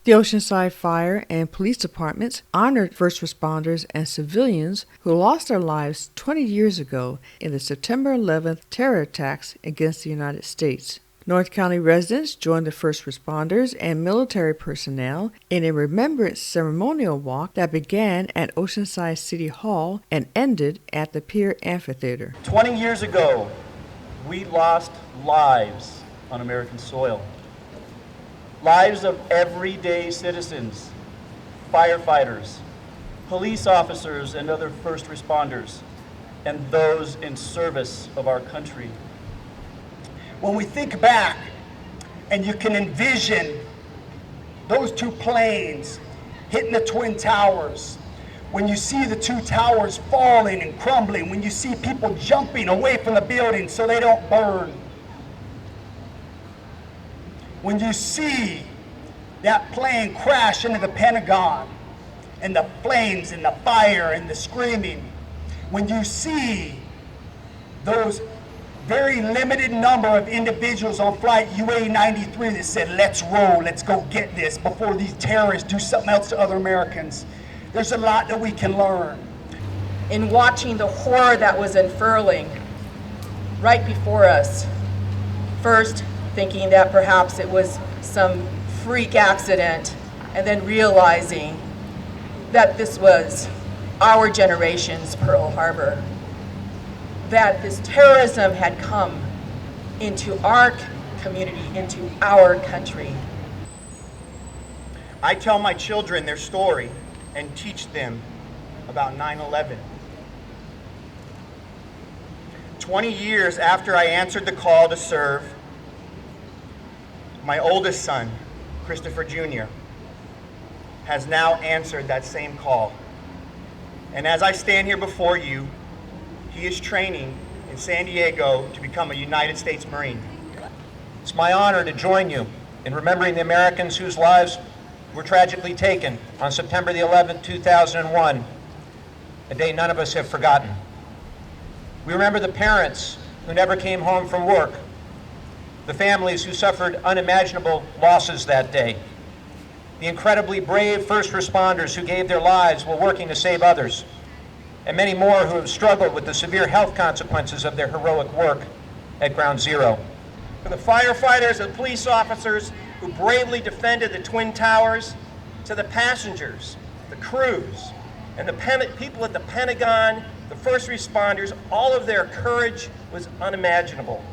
The Oceanside Fire and Police Departments honored first responders and civilians who lost their lives 20 years ago in the September 11th terror attacks against the United States. North County residents joined the first responders and military personnel in a remembrance ceremonial walk that began at Oceanside City Hall and ended at the Pier Amphitheater. 20 years ago, we lost lives on American soil. Lives of everyday citizens, firefighters, police officers, and other first responders, and those in service of our country. When we think back, and you can envision those two planes hitting the Twin Towers, when you see the two towers falling and crumbling, when you see people jumping away from the building so they don't burn, when you see that plane crash into the Pentagon and the flames and the fire and the screaming, when you see those very limited number of individuals on flight UA-93 that said, let's roll, let's go get this before these terrorists do something else to other Americans, there's a lot that we can learn. In watching the horror that was unfurling right before us, first thinking that perhaps it was some freak accident, and then realizing that this was our generation's Pearl Harbor, that this terrorism had come into our community, into our country. I tell my children their story and teach them about 9/11. 20 years after I answered the call to serve, my oldest son, Christopher Jr., has now answered that same call. And as I stand here before you, he is training in San Diego to become a United States Marine. It's my honor to join you in remembering the Americans whose lives were tragically taken on September the 11th, 2001, a day none of us have forgotten. We remember the parents who never came home from work, the families who suffered unimaginable losses that day, the incredibly brave first responders who gave their lives while working to save others, and many more who have struggled with the severe health consequences of their heroic work at Ground Zero. For the firefighters and police officers who bravely defended the Twin Towers, to the passengers, the crews, and the people at the Pentagon, the first responders, all of their courage was unimaginable.